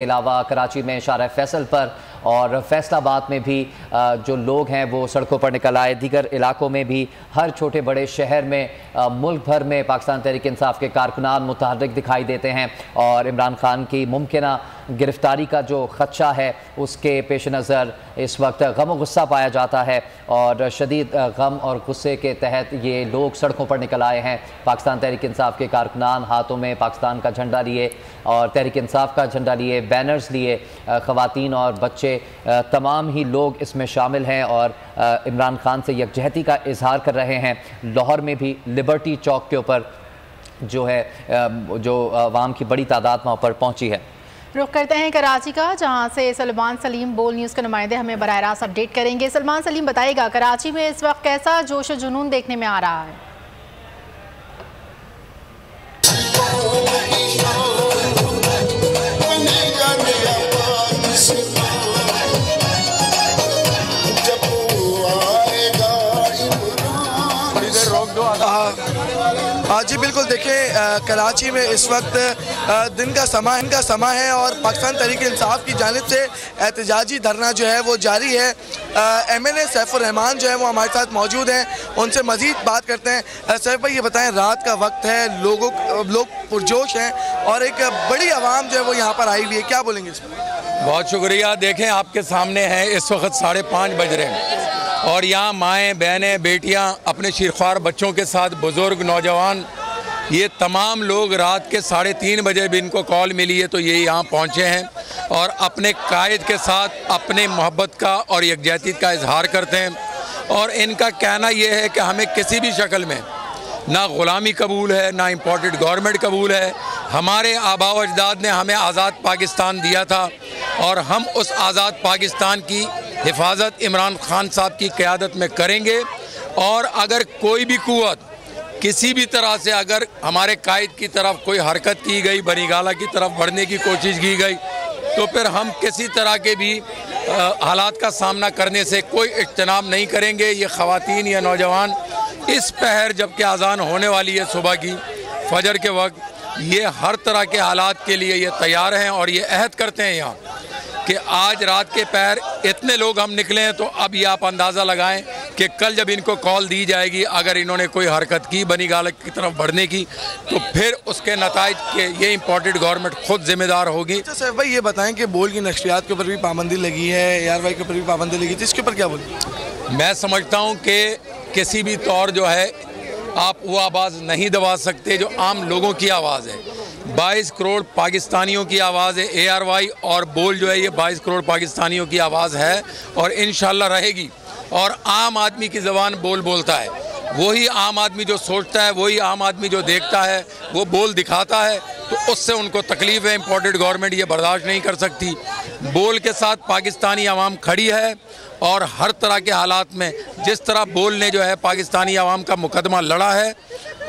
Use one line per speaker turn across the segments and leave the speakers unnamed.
अलावा कराची में शारा फैसल पर और फैसलाबाद में भी जो लोग हैं वो सड़कों पर निकल आए। दीगर इलाकों में भी हर छोटे बड़े शहर में मुल्क भर में पाकिस्तान तहरीक इंसाफ के कारकुनान मुतहर्रिक दिखाई देते हैं और इमरान खान की मुमकिना गिरफ्तारी का जो खदशा है उसके पेश नज़र इस वक्त गम और गुस्सा पाया जाता है और शदीद गम और गुस्से के तहत ये लोग सड़कों पर निकल आए हैं। पाकिस्तान तहरीक इंसाफ के कारकुनान हाथों में पाकिस्तान का झंडा लिए और तहरीक इंसाफ का झंडा लिए, बैनर्स लिए, ख़वातीन और बच्चे तमाम ही लोग इसमें शामिल हैं और इमरान खान से यकजहती का इजहार कर रहे हैं। लाहौर में भी लिबर्टी चौक के ऊपर जो है जो अवाम की बड़ी तादाद वहाँ पर पहुँची है।
रुख करते हैं कराची का, जहां से सलमान सलीम बोल न्यूज़ के नुमाइंदे हमें बराह रास्त अपडेट करेंगे। सलमान सलीम बताइएगा, कराची में इस वक्त कैसा जोश जुनून देखने में आ रहा है?
जी बिल्कुल, देखें कराची में इस वक्त दिन का समा है और पाकिस्तान तहरीक इंसाफ की जानिब से एहतजाजी धरना जो है वो जारी है। MNA सैफुर रहमान जो है वो हमारे साथ मौजूद हैं, उनसे मज़ीद बात करते हैं। सैफ भाई, ये बताएं, रात का वक्त है, लोग पुरजोश हैं और एक बड़ी आवाम जो है वो यहाँ पर आई हुई है, क्या बोलेंगे इस पर?
बहुत शुक्रिया। देखें, आपके सामने हैं इस वक्त 5:30 बज रहे हैं और यहाँ माएँ, बहनें, बेटियाँ अपने शीरख्वार बच्चों के साथ, बुज़ुर्ग, नौजवान, ये तमाम लोग रात के 3:30 बजे भी इनको कॉल मिली है तो ये यहाँ पहुँचे हैं और अपने कायद के साथ अपने मोहब्बत का और यकजहती का इजहार करते हैं। और इनका कहना ये है कि हमें किसी भी शक्ल में ना ग़ुलामी कबूल है, ना इम्पोर्टेड गवर्नमेंट कबूल है। हमारे आबा व अजदाद ने हमें आज़ाद पाकिस्तान दिया था और हम उस आज़ाद पाकिस्तान की हिफाजत इमरान खान साहब की क़यादत में करेंगे। और अगर कोई भी कुव्वत किसी भी तरह से अगर हमारे कायद की तरफ कोई हरकत की गई, बनीगाला की तरफ बढ़ने की कोशिश की गई, तो फिर हम किसी तरह के भी हालात का सामना करने से कोई इज्तनाब नहीं करेंगे। ये ख़वातीन या नौजवान इस पहर जबकि अज़ान होने वाली है सुबह की फजर के वक्त, ये हर तरह के हालात के लिए ये तैयार हैं और ये अहद करते हैं यहाँ कि आज रात के पहर इतने लोग हम निकले हैं। तो अब ये आप अंदाज़ा लगाएं कि कल जब इनको कॉल दी जाएगी, अगर इन्होंने कोई हरकत की बनीगाला की तरफ बढ़ने की, तो फिर उसके नताइज के ये इम्पोर्टेड गवर्नमेंट खुद जिम्मेदार होगी।
अच्छा सैफ भाई, ये बताएं कि बोल की नशरियात के ऊपर भी पाबंदी लगी है, ARY के ऊपर भी पाबंदी लगी थी, इसके ऊपर क्या बोलें?
मैं समझता हूँ कि किसी भी तौर जो है आप वो आवाज़ नहीं दबा सकते जो आम लोगों की आवाज़ है। 22 करोड़ पाकिस्तानियों की आवाज़ है ARY और बोल जो है ये 22 करोड़ पाकिस्तानियों की आवाज़ है और इंशाल्लाह रहेगी। और आम आदमी की ज़बान बोल बोलता है, वही आम आदमी जो सोचता है, वही आम आदमी जो देखता है वो बोल दिखाता है, तो उससे उनको तकलीफ़ है। इम्पोर्टेड गवर्नमेंट ये बर्दाश्त नहीं कर सकती। बोल के साथ पाकिस्तानी आवाम खड़ी है और हर तरह के हालात में जिस तरह बोल ने जो है पाकिस्तानी आवाम का मुकदमा लड़ा है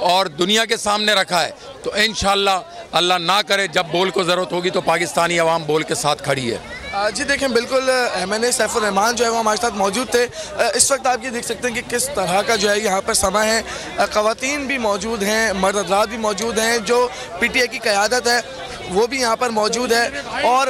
और दुनिया के सामने रखा है, तो इंशाअल्लाह अल्लाह ना करे जब बोल को ज़रूरत होगी तो पाकिस्तानी आवाम बोल के साथ खड़ी है।
जी देखें, बिल्कुल MNA सैफुर रहमान जो है वो हमारे साथ मौजूद थे। इस वक्त आप ये देख सकते हैं कि किस तरह का जो है यहाँ पर समा है। ख़वातीन भी मौजूद हैं, मर्द हज़रात भी मौजूद हैं, जो PTI की क़यादत है वो भी यहाँ पर मौजूद है और